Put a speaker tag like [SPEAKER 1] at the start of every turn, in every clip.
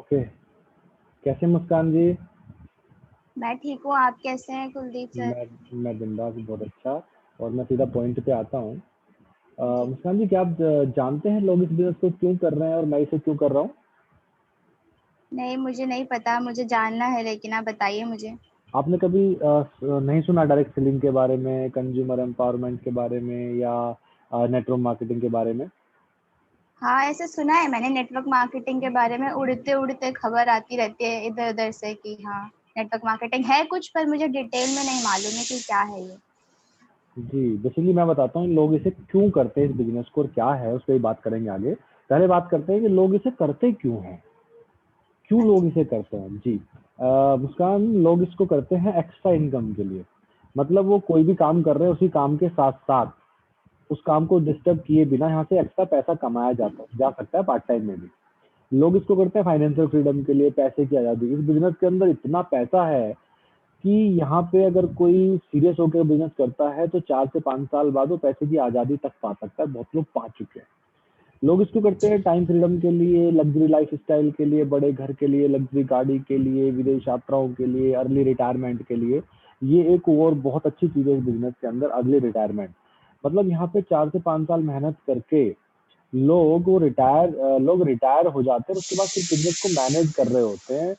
[SPEAKER 1] Okay. कैसे मुस्कान जी?
[SPEAKER 2] मैं ठीक हूँ। आप कैसे हैं कुलदीप सर?
[SPEAKER 1] मैं बिंदास, बहुत अच्छा। और मैं सीधा पॉइंट पे आता हूँ।
[SPEAKER 2] जी
[SPEAKER 1] मुस्कान जी, क्या आप जानते हैं लोग इस बिजनेस को क्यों कर रहे हैं और मैं इसे क्यों कर रहा हूँ?
[SPEAKER 2] नहीं, मुझे नहीं पता। मुझे जानना है, लेकिन आप बताइए मुझे।
[SPEAKER 1] आपने कभी नहीं सुना डायरेक्ट सेलिंग के बारे में, कंज्यूमर एम्पावरमेंट के बारे में, या नेटवर्क मार्केटिंग के बारे में?
[SPEAKER 2] हाँ, ऐसे सुना है मैंने। नेटवर्क मार्केटिंग के बारे में उड़ते उड़ते खबर आती रहती है इधर उधर से कि हाँ, नेटवर्क मार्केटिंग है कुछ, पर मुझे डिटेल में नहीं मालूम है कि क्या है ये।
[SPEAKER 1] जी, बेसिकली मैं बताता हूँ लोग इसे क्यों करते हैं, इस बिजनेस को, और क्या है उस पर ही बात करेंगे आगे। पहले बात करते हैं कि लोग इसे करते क्यों हैं, क्यों लोग
[SPEAKER 2] अच्छा।
[SPEAKER 1] इसे करते हैं। जी, मुस्कान, लोग इसको करते हैं एक्स्ट्रा इनकम के लिए। मतलब वो कोई भी काम कर रहे हैं, उसी काम के साथ साथ उस काम को डिस्टर्ब किए बिना यहाँ से एक्स्ट्रा पैसा कमाया जा सकता है पार्ट टाइम में भी। लोग इसको करते हैं फाइनेंशियल फ्रीडम के लिए, पैसे की आज़ादी। इस बिजनेस के अंदर इतना पैसा है कि यहाँ पे अगर कोई सीरियस होकर बिजनेस करता है तो 4 से 5 साल बाद वो पैसे की आज़ादी तक पा सकता है। बहुत लोग पा चुके हैं। लोग इसको करते
[SPEAKER 2] अच्छा।
[SPEAKER 1] हैं टाइम फ्रीडम के लिए, लग्जरी लाइफ स्टाइल के लिए, बड़े घर के लिए, लग्जरी गाड़ी के लिए, विदेश यात्राओं के लिए, अर्ली रिटायरमेंट के लिए। ये एक और बहुत अच्छी चीज़ है इस बिजनेस के अंदर, अर्ली रिटायरमेंट। मतलब यहाँ पे 4 से 5 साल मेहनत करके लोग रिटायर हो जाते हैं, और उसके बाद फिर बिजनेस को मैनेज कर रहे होते हैं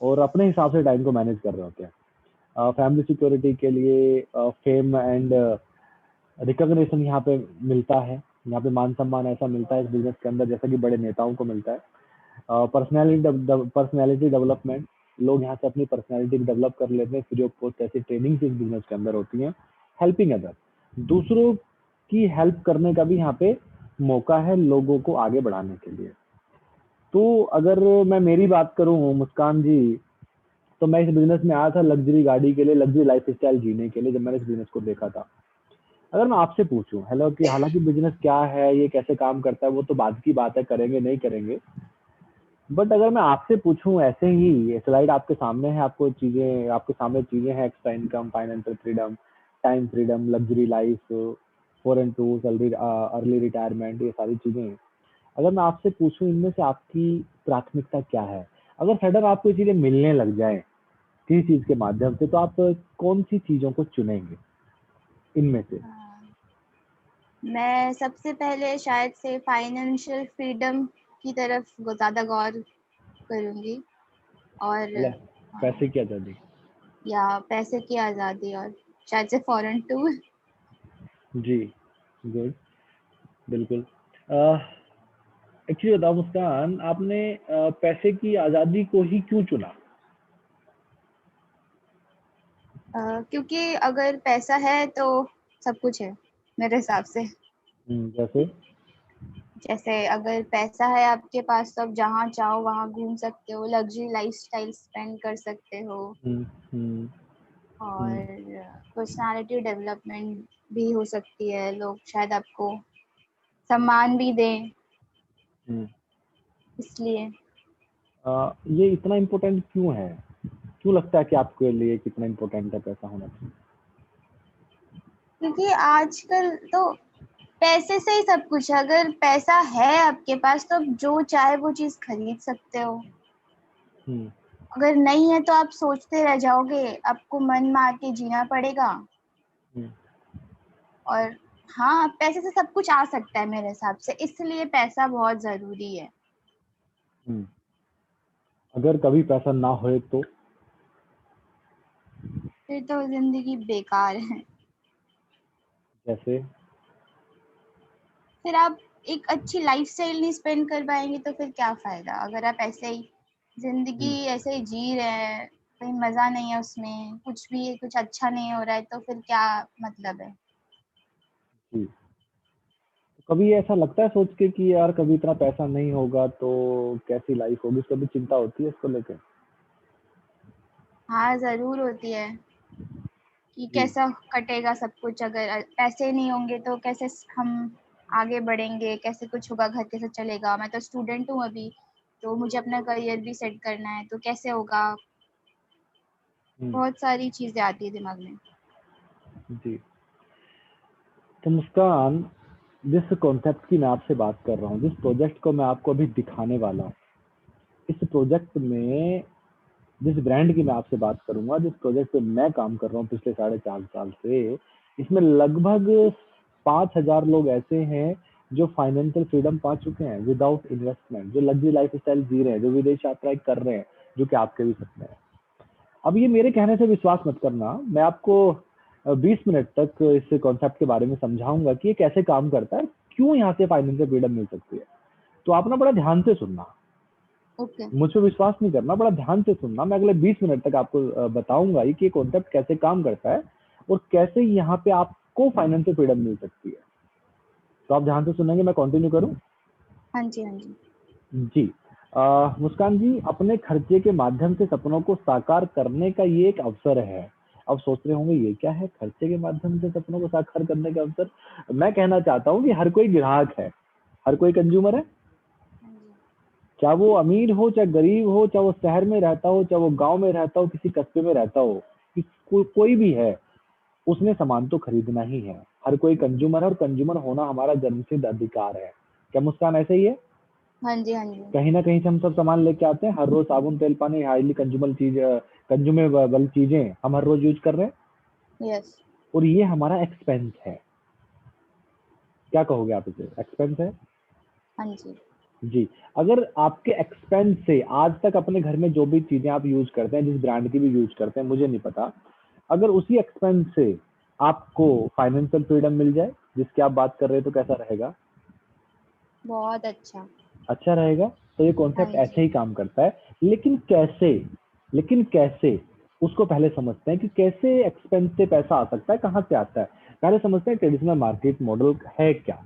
[SPEAKER 1] और अपने हिसाब से टाइम को मैनेज कर रहे होते हैं। फैमिली सिक्योरिटी के लिए फेम एंड रिकॉग्निशन यहाँ पे मिलता है। यहाँ पे मान सम्मान ऐसा मिलता है इस बिजनेस के अंदर, जैसा कि बड़े नेताओं को मिलता है। पर्सनैलिटी डेवलपमेंट, लोग यहाँ से अपनी पर्सनैलिटी डेवलप कर लेते हैं। फ्री ऑफ कॉस्ट ऐसी ट्रेनिंग इस बिजनेस के अंदर होती हैं। हेल्पिंग अदर, दूसरों की हेल्प करने का भी यहाँ पे मौका है लोगों को आगे बढ़ाने के लिए। तो अगर मैं मेरी बात करूँ मुस्कान जी, तो मैं इस बिजनेस में आया था लग्जरी गाड़ी के लिए, लग्जरी लाइफ स्टाइल जीने के लिए। जब मैंने इस बिजनेस को देखा था, अगर मैं आपसे पूछूं, हेलो, कि हालांकि बिजनेस क्या है, ये कैसे काम करता है, वो तो बाद की बात है, करेंगे नहीं करेंगे। बट अगर मैं आपसे पूछूं ऐसे ही, ये स्लाइड आपके सामने है, आपके सामने चीजें हैं, extra income, financial freedom, time freedom, luxury life, foreign tours, early retirement, ये सारी चीजें हैं। अगर मैं आपसे पूछूं इनमें से आपकी प्राथमिकता क्या है, अगर सडन आपको ये चीजें मिलने लग जाए किसी चीज के माध्यम से, तो आप कौन सी चीजों को चुनेंगे इनमें से?
[SPEAKER 2] हाँ, मैं सबसे पहले शायद से फाइनेंशियल फ्रीडम की तरफ ज़्यादा गौर करूँगी। और
[SPEAKER 1] मतलब
[SPEAKER 2] हाँ,
[SPEAKER 1] पैसे की आजादी।
[SPEAKER 2] या पैसे की आज़ादी, और शायद से फॉरेन टूर।
[SPEAKER 1] जी, गुड, बिल्कुल। एक्चुअली बताओ मुस्कान, आपने पैसे की आजादी को ही क्यों चुना?
[SPEAKER 2] क्योंकि अगर पैसा है तो सब कुछ है मेरे हिसाब से।
[SPEAKER 1] जैसे?
[SPEAKER 2] जैसे अगर पैसा है आपके पास तो आप जहाँ चाहो वहाँ घूम सकते हो, लग्जरी लाइफस्टाइल स्पेंड कर सकते हो,
[SPEAKER 1] हम्म, हम्म, हम्म,
[SPEAKER 2] और पर्सनालिटी डेवलपमेंट भी हो सकती है। लोग शायद आपको सम्मान भी दें,
[SPEAKER 1] हम्म।
[SPEAKER 2] इसलिए।
[SPEAKER 1] ये इतना इम्पोर्टेंट क्यों है? क्यों लगता है कि आपके लिए कितना इम्पोर्टेंट है पैसा होना चाहिए?
[SPEAKER 2] क्योंकि आजकल तो पैसे से ही सब कुछ है। अगर पैसा है आपके पास तो आप जो चाहे वो चीज खरीद सकते हो।
[SPEAKER 1] हम्म,
[SPEAKER 2] अगर नहीं है तो आप सोचते रह जाओगे, आपको मन मार के जीना पड़ेगा।
[SPEAKER 1] हम्म,
[SPEAKER 2] और हाँ, पैसे से सब कुछ आ सकता है मेरे हिसाब से, इसलिए पैसा बहुत जरूरी है।
[SPEAKER 1] हम्म। अगर कभी पैसा ना होए तो?
[SPEAKER 2] फिर तो जिंदगी बेकार है।
[SPEAKER 1] जैसे?
[SPEAKER 2] फिर आप एक अच्छी लाइफस्टाइल नहीं स्पेंड कर पाएंगे तो फिर क्या फायदा। अगर आप ऐसे ही जिंदगी
[SPEAKER 1] हम्म,
[SPEAKER 2] ऐसे ही जी रहे हैं, कहीं मजा नहीं है उसमें, कुछ भी कुछ अच्छा नहीं हो रहा है, तो फिर क्या मतलब है।
[SPEAKER 1] जी। तो कभी ऐसा लगता है सोच के कि यार कभी इतना पैसा नहीं होगा तो कैसी लाइफ होगी, कभी चिंता होती है इसको लेकर?
[SPEAKER 2] हाँ, जरूर होती है कि
[SPEAKER 1] जी।
[SPEAKER 2] कैसा कटेगा सब कुछ। अगर पैसे नहीं होंगे तो कैसे हम आगे बढ़ेंगे, कैसे कुछ होगा, घर कैसे चलेगा। मैं तो स्टूडेंट हूँ अभी, तो मुझे अपना करियर भी सेट करना है, तो कैसे होगा।
[SPEAKER 1] हम्म,
[SPEAKER 2] बहुत सारी चीजें आती है दिमाग में।
[SPEAKER 1] जी। तो मुस्कान, जिस कॉन्सेप्ट की मैं आपसे बात कर रहा हूँ, जिस प्रोजेक्ट को मैं आपको अभी दिखाने वाला हूँ, इस प्रोजेक्ट में, जिस ब्रांड की मैं आपसे बात करूंगा, जिस प्रोजेक्ट पे मैं काम कर रहा हूँ पिछले 4.5 साल से, इसमें लगभग 5,000 लोग ऐसे हैं जो फाइनेंशियल फ्रीडम पा चुके हैं विदाउट इन्वेस्टमेंट, जो लग्जरी लाइफ स्टाइल जी रहे हैं, जो विदेश यात्राएं कर रहे हैं, जो कि आपके भी सपने हैं। अब ये मेरे कहने से विश्वास मत करना, मैं आपको 20 मिनट तक इस कॉन्सेप्ट के बारे में समझाऊंगा कि ये कैसे काम करता है, क्यों यहाँ से फाइनेंशियल फ्रीडम मिल सकती है। तो आप ना बड़ा ध्यान से सुनना,
[SPEAKER 2] ओके।
[SPEAKER 1] मुझ पे विश्वास नहीं करना, बड़ा ध्यान से सुनना। मैं अगले 20 मिनट तक आपको बताऊंगा कि ये कॉन्सेप्ट कैसे काम करता है और कैसे यहाँ पे आपको फाइनेंशियल फ्रीडम मिल सकती है। तो आप ध्यान से सुनेंगे, मैं कंटिन्यू करूं?
[SPEAKER 2] हाँ जी, हाँ जी।
[SPEAKER 1] जी। मुस्कान जी, अपने खर्चे के माध्यम से सपनों को साकार करने का ये एक अवसर है। अब सोच रहे होंगे ये क्या है, खर्चे के माध्यम से सपनों को साकार करने का अवसर? मैं कहना चाहता हूँ कि हर कोई ग्राहक है, हर कोई कंज्यूमर है,
[SPEAKER 2] हाँ जी।
[SPEAKER 1] चाहे वो अमीर हो चाहे गरीब हो, चाहे वो शहर में रहता हो चाहे वो गांव में रहता हो, किसी कस्बे में रहता हो, कोई भी है, उसने सामान तो खरीदना ही है। हर कोई कंज्यूमर है और कंज्यूमर होना हमारा जन्मसिद्ध अधिकार है। क्या मुस्कान ऐसे ही है?
[SPEAKER 2] हाँ जी, हाँ जी।
[SPEAKER 1] कहीं ना कहीं से हम सब सामान लेके आते हैं, हर रोज साबुन तेल पानी हाईली कंज्यूमेबल चीजें हम हर रोज यूज कर रहे हैं
[SPEAKER 2] यस।
[SPEAKER 1] और ये हमारा एक्सपेंस है। क्या कहोगे आप, इसे एक्सपेंस है?
[SPEAKER 2] हाँ जी।
[SPEAKER 1] जी। अगर आपके एक्सपेंस से आज तक अपने घर में जो भी चीजें आप यूज करते हैं, जिस ब्रांड की भी यूज करते हैं, मुझे नहीं पता, अगर उसी एक्सपेंस से आपको फाइनेंशियल फ्रीडम मिल जाए जिसकी आप बात कर रहे हैं, तो कैसा रहेगा?
[SPEAKER 2] बहुत अच्छा।
[SPEAKER 1] अच्छा रहेगा। तो ये
[SPEAKER 2] हाँ
[SPEAKER 1] कॉन्सेप्ट
[SPEAKER 2] जी।
[SPEAKER 1] ऐसे ही काम करता है। लेकिन कैसे? लेकिन कैसे, उसको पहले समझते हैं कि कैसे एक्सपेंस से पैसा आ सकता है, कहाँ से आता है। पहले समझते हैं ट्रेडिशनल मार्केट मॉडल है क्या।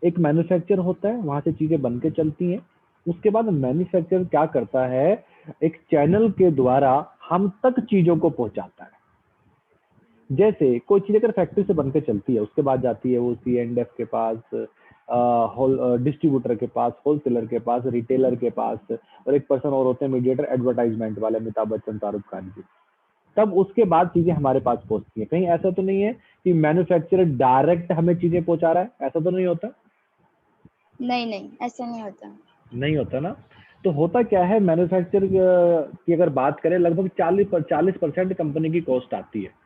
[SPEAKER 1] एक मैन्युफैक्चर होता है, वहां से चीजें बन के चलती हैं। उसके बाद मैन्युफैक्चर क्या करता है, एक चैनल के द्वारा हम तक चीजों को पहुंचाता है। जैसे कोई चीज अगर फैक्ट्री से बनकर चलती है, उसके बाद जाती है वो C&F के पास, डिस्ट्रीब्यूटर के पास, होलसेलर के पास, रिटेलर के पास, और एक पर्सन और होते हैं मीडिएटर, एडवर्टाइजमेंट वाले, अमिताभ बच्चन, शाहरुख खान जी। तब उसके बाद चीजें हमारे पास पहुंचती हैं। कहीं ऐसा तो नहीं है कि मैन्युफैक्चरर डायरेक्ट हमें चीजें पहुंचा रहा है? ऐसा तो नहीं होता?
[SPEAKER 2] नहीं, नहीं, ऐसा नहीं होता।
[SPEAKER 1] नहीं होता ना। तो होता क्या है, मैन्युफैक्चर की अगर बात करें, लगभग 40% कंपनी की कॉस्ट आती है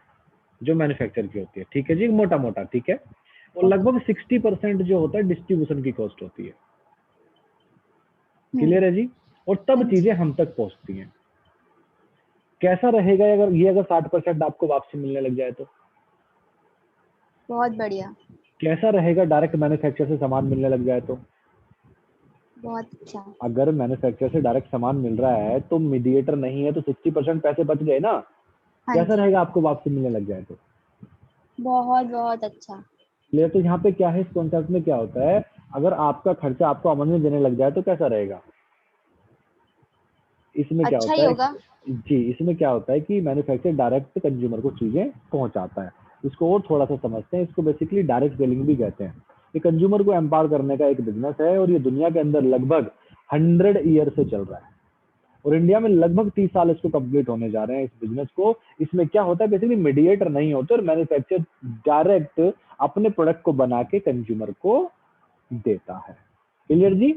[SPEAKER 1] जो मैन्युफैक्चर की होती है, ठीक है जी, मोटा मोटा, ठीक है। और
[SPEAKER 2] ओके।
[SPEAKER 1] लगभग 60% जो होता है डिस्ट्रीब्यूशन की कॉस्ट होती है।
[SPEAKER 2] हम्म।
[SPEAKER 1] क्लियर है जी? और
[SPEAKER 2] हाँ
[SPEAKER 1] तब
[SPEAKER 2] जी।
[SPEAKER 1] चीजें हम तक पहुंचती हैं। कैसा रहेगा अगर 60% आपको वापसी मिलने लग जाए तो?
[SPEAKER 2] बहुत बढ़िया।
[SPEAKER 1] कैसा रहेगा डायरेक्ट मैन्युफैक्चर से सामान मिलने लग जाए तो?
[SPEAKER 2] बहुत अच्छा।
[SPEAKER 1] अगर मैन्युफैक्चर से डायरेक्ट सामान मिल रहा है तो मीडिएटर नहीं है, तो 60% पैसे बच गए ना।
[SPEAKER 2] हाँ
[SPEAKER 1] कैसा
[SPEAKER 2] जी।
[SPEAKER 1] रहेगा आपको वापसी मिलने लग जाए तो?
[SPEAKER 2] बहुत बहुत अच्छा।
[SPEAKER 1] क्लियर? तो यहाँ पे क्या है, इस कॉन्सेप्ट में क्या होता है, अगर आपका खर्चा आपको आमदनी देने लग जाए तो कैसा रहेगा? इसमें क्या
[SPEAKER 2] अच्छा
[SPEAKER 1] होता
[SPEAKER 2] ही
[SPEAKER 1] है
[SPEAKER 2] होगा।
[SPEAKER 1] जी, इसमें क्या होता है कि मैन्युफैक्चर डायरेक्ट कंज्यूमर को चीजें पहुंचाता है। इसको और थोड़ा सा समझते हैं, इसको बेसिकली डायरेक्ट सेलिंग भी कहते हैं। ये कंज्यूमर को एम्पावर करने का एक बिजनेस है और ये दुनिया के अंदर लगभग 100 ईयर से चल रहा है और इंडिया में लगभग 30 साल इसको कंप्लीट होने जा रहे हैं, इस बिजनेस को। इसमें क्या होता है, बेसिकली मीडिएटर नहीं होते और मैन्युफैक्चर डायरेक्ट अपने प्रोडक्ट को बना के कंज्यूमर को देता है। क्लियर जी?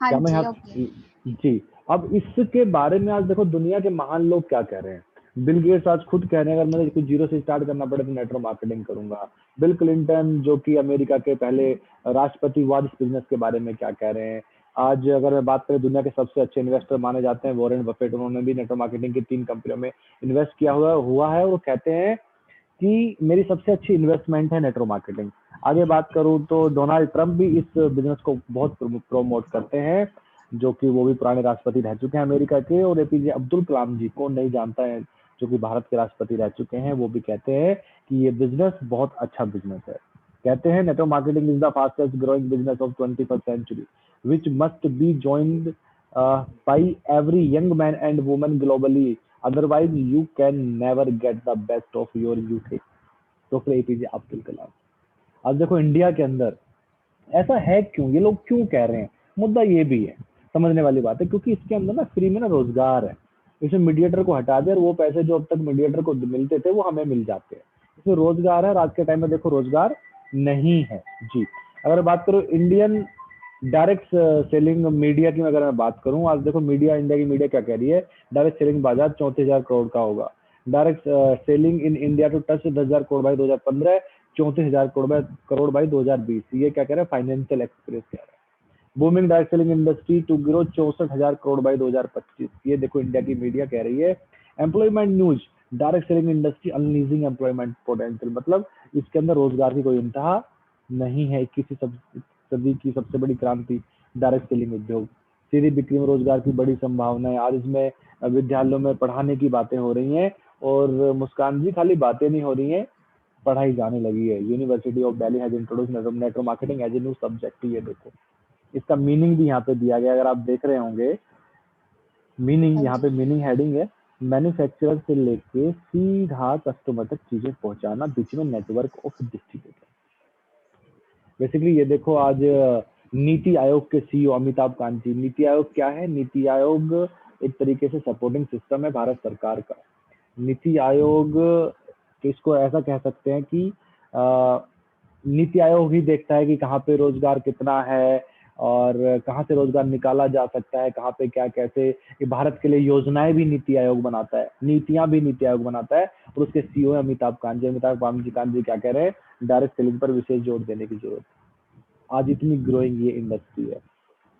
[SPEAKER 2] हाँ
[SPEAKER 1] क्या मैं
[SPEAKER 2] जी।
[SPEAKER 1] यहाँ
[SPEAKER 2] ओके।
[SPEAKER 1] जी। अब इसके बारे में आज देखो दुनिया के महान लोग क्या कह रहे हैं। बिल गेट्स आज खुद कह रहे हैं, अगर मुझे कुछ जीरो से स्टार्ट करना पड़े तो नेटवर्क मार्केटिंग करूंगा। बिल क्लिंटन, जो कि अमेरिका के पहले राष्ट्रपति हुआ, इस बिजनेस के बारे में क्या कह रहे हैं। आज अगर मैं बात करें, दुनिया के सबसे अच्छे इन्वेस्टर माने जाते हैं वॉरेन बफेट, उन्होंने भी नेटवर्क मार्केटिंग की 3 कंपनियों में इन्वेस्ट किया हुआ है और वो कहते हैं कि मेरी सबसे अच्छी इन्वेस्टमेंट है नेटवर्क मार्केटिंग। आगे बात करूं तो डोनाल्ड ट्रंप भी इस बिजनेस को बहुत प्रोमोट करते हैं, जो कि वो भी पुराने राष्ट्रपति रह चुके हैं अमेरिका के। और APJ अब्दुल कलाम जी, कौन नहीं जानता है, जो कि भारत के राष्ट्रपति रह चुके हैं, वो भी कहते हैं कि ये बिजनेस बहुत अच्छा बिजनेस है। कहते हैं network marketing is the fastest growing business of 21st century which must be joined by every young man and woman globally, otherwise you can never get the best of your youth। Doctor APJ Abdul Kalam. अब देखो India के अंदर ऐसा है क्यों, ये लोग क्यों कह रहे हैं, मुद्दा ये भी है, समझने वाली बात है। क्योंकि इसके अंदर ना फ्री में ना रोजगार है। इसमें मीडिएटर को हटा दे और वो पैसे जो अब तक मीडिएटर को मिलते थे वो हमें मिल जाते हैं। इसमें रोजगार है और आज के टाइम में देखो रोजगार नहीं है जी। अगर बात करो इंडियन डायरेक्ट सेलिंग मीडिया की अगर मैं बात करूं, आज देखो मीडिया, इंडिया की मीडिया क्या कह रही है, डायरेक्ट सेलिंग बाजार 34,000 करोड़ का होगा। Direct selling in India to touch 10,000 crore by 2015, 34,000 crore by 2020। ये क्या कह रहा है, फाइनेंशियल एक्सप्रेस कह रहा है। Booming direct selling industry to grow 64,000 crore by 2025। ये देखो इंडिया की मीडिया कह रही है। Employment news, direct selling industry unleashing employment potential, मतलब इसके अंदर रोजगार की कोई इंतहा नहीं है। 21वीं सदी की सबसे बड़ी क्रांति डायरेक्ट सेलिंग उद्योग, सीधी बिक्री में रोजगार की बड़ी संभावना है। आज इसमें विद्यालयों में पढ़ाने की बातें हो रही हैं, और मुस्कान जी खाली बातें नहीं हो रही हैं, पढ़ाई जाने लगी है। University of Delhi has introduced network marketing as a new subject. ये देखो इसका मीनिंग भी यहाँ पे दिया गया, अगर आप देख रहे होंगे मीनिंग,
[SPEAKER 2] हाँ
[SPEAKER 1] यहाँ
[SPEAKER 2] जी।
[SPEAKER 1] पे मीनिंग हेडिंग है, मैन्युफैक्चरर से लेके सीधा कस्टमर तक चीजें पहुंचाना, बीच में नेटवर्क ऑफ डिस्ट्रीब्यूटर। बेसिकली ये देखो, आज नीति आयोग के सीईओ अमिताभ कांत जी, नीति आयोग क्या है, नीति आयोग एक तरीके से सपोर्टिंग सिस्टम है भारत सरकार का। नीति आयोग, इसको ऐसा कह सकते हैं कि नीति आयोग ही देखता है कि कहाँ पे रोजगार कितना है, और कहाँ से रोजगार निकाला जा सकता है, कहाँ पे क्या कैसे। ये भारत के लिए योजनाएं भी नीति आयोग बनाता है, नीतियां भी नीति आयोग बनाता है, और उसके सीईओ अमिताभ कांत जी। कांत जी क्या कह रहे हैं, डायरेक्ट सेलिंग पर विशेष जोर देने की जरूरत है। आज इतनी ग्रोइंग ये इंडस्ट्री है।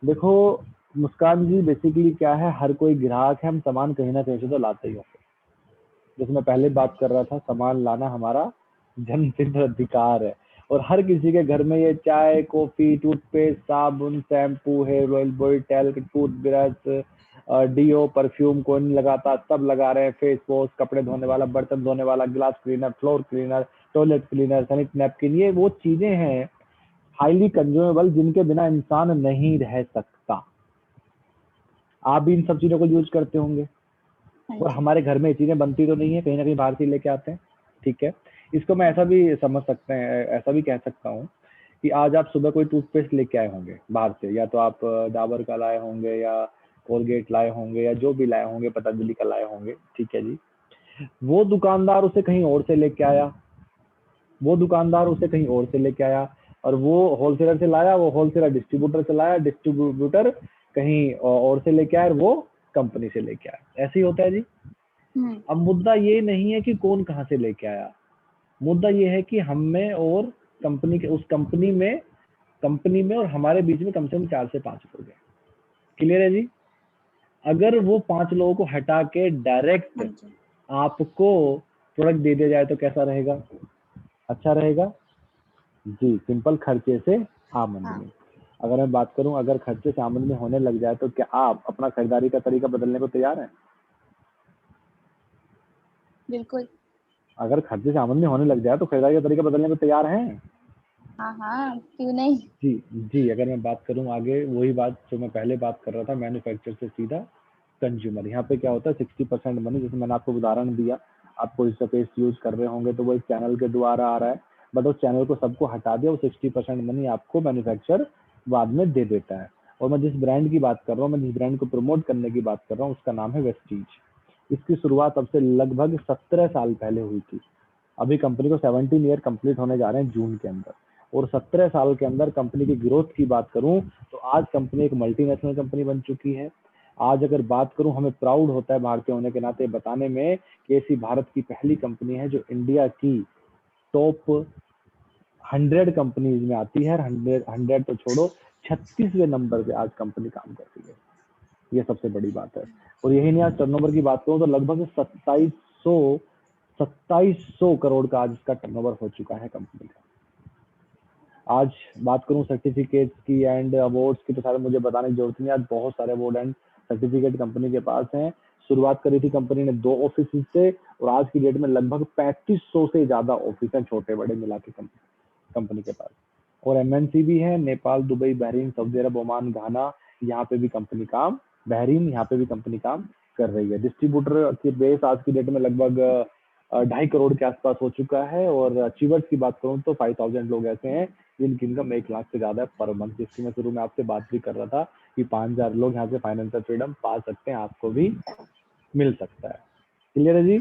[SPEAKER 1] देखो मुस्कान जी, बेसिकली क्या है, हर कोई ग्राहक है, हम सामान कहीं ना कहीं से तो लाते ही होंगे। जैसे मैं पहले बात कर रहा था, सामान लाना हमारा जन्मसिद्ध अधिकार है, और हर किसी के घर में ये चाय, कॉफी, टूथपेस्ट, साबुन, shampoo, hair oil, body talc, toothbrush, deo, perfume, कौन लगाता, सब लगा रहे हैं। फेस वॉश, कपड़े धोने वाला, बर्तन धोने वाला, glass cleaner, floor cleaner, toilet cleaner, sanitary napkin, ये वो चीजें हैं हाईली कंज्यूमेबल, जिनके बिना इंसान नहीं रह सकता। आप भी इन सब चीजों को यूज करते होंगे,
[SPEAKER 2] हाँ
[SPEAKER 1] और
[SPEAKER 2] जी।
[SPEAKER 1] हमारे घर में ये चीजें बनती तो नहीं है, कहीं ना कहीं बाहर से लेके आते हैं। ठीक है, इसको मैं ऐसा भी समझ सकते हैं, ऐसा भी कह सकता हूँ कि आज आप सुबह कोई टूथपेस्ट लेके आए होंगे बाहर से, या तो आप डाबर का लाए होंगे, या कोलगेट लाए होंगे, या जो भी लाए होंगे, पतंजलि का लाए होंगे। ठीक है जी, वो दुकानदार उसे कहीं और से लेके आया, वो दुकानदार उसे कहीं और से लेके आया, और वो होलसेलर से लाया, वो होलसेलर डिस्ट्रीब्यूटर से लाया, डिस्ट्रीब्यूटर कहीं और से लेके आया, और वो कंपनी से लेके आया। ऐसे ही होता है जी। अब मुद्दा ये नहीं है कि कौन कहाँ से लेके आया, मुद्दा ये है कि हम में और कंपनी के, उस कंपनी में और हमारे बीच में कम से कम 4 से 5 लोग हैं। क्लियर है जी। अगर वो 5 लोगों को हटा के डायरेक्ट
[SPEAKER 2] हाँ जी।
[SPEAKER 1] आपको प्रोडक्ट दे दिया जाए तो कैसा रहेगा, अच्छा रहेगा जी। सिंपल, खर्चे से आमदनी।
[SPEAKER 2] हाँ,
[SPEAKER 1] अगर मैं बात करूं, अगर खर्चे से आमदनी होने लग जाए तो क्या आप अपना खरीदारी का तरीका बदलने को तैयार हैं?
[SPEAKER 2] बिल्कुल।
[SPEAKER 1] अगर खर्चे से आमदनी होने लग जाए तो खरीदारी का तरीका बदलने को तैयार हैं?
[SPEAKER 2] हाँ, हाँ, क्यों नहीं?
[SPEAKER 1] जी जी। अगर मैं बात करूं आगे, वही बात जो मैं पहले बात कर रहा था, मैन्युफैक्चर से सीधा कंज्यूमर। यहाँ पे क्या होता है, 60% मनी, जैसे मैंने आपको उदाहरण दिया, आप कोई सा पेस्ट यूज कर रहे होंगे तो वो एक चैनल के द्वारा आ रहा है, बट उस चैनल को सबको हटा दिया, वो 60% मनी आपको मैन्युफैक्चर बाद में दे देता है। और मैं जिस ब्रांड की बात कर रहा हूँ, मैं जिस ब्रांड को प्रमोट करने की बात कर रहा हूँ, उसका नाम है वेस्टीज। इसकी शुरुआत अब से लगभग 17 साल पहले हुई थी। अभी कंपनी को 17 ईयर कंप्लीट होने जा रहे हैं जून के अंदर, और 17 साल के अंदर कंपनी की ग्रोथ की बात करूं तो आज कंपनी एक मल्टीनेशनल कंपनी बन चुकी है। आज अगर बात करूं, हमें प्राउड होता है भारतीय होने के नाते बताने में कि ऐसी भारत की पहली कंपनी है जो इंडिया की टॉप 100 कंपनीज में आती है। 100 तो छोड़ो, 36वें नंबर पे आज कंपनी काम कर रही है। ये सबसे बड़ी बात है। और यही नहीं, आज टर्नओवर की बात करूं तो लगभग 2700 करोड़ का आज इसका टर्नओवर हो चुका है कंपनी का। आज बात करूं सर्टिफिकेट्स की एंड अवार्ड्स की तो सारे मुझे बताने की जरूरत नहीं, आज बहुत सारे अवार्ड एंड सर्टिफिकेट कंपनी के पास हैं। शुरुआत करी थी कंपनी ने 2 ऑफिस से, और आज की डेट में लगभग 3500 से ज्यादा ऑफिस हैं, छोटे बड़े मिला के कंपनी के पास। और एमएनसी भी है, नेपाल, दुबई, बहरीन, सऊदी अरब, ओमान, घाना, यहाँ पे भी कंपनी काम, बहरीन, यहाँ पे भी कंपनी काम कर रही है। डिस्ट्रीब्यूटर की बेस आज की डेट में लगभग 2.5 करोड़ के आसपास हो चुका है। और अचीवर्स की बात करूं तो 5000 लोग ऐसे हैं जिनकी इनकम 1 लाख से ज्यादा है पर मंथ। जिसकी मैं शुरू में आपसे बात भी कर रहा था कि 5000 लोग यहाँ से फाइनेंशियल फ्रीडम पा सकते हैं, आपको भी मिल सकता है। क्लियर है जी।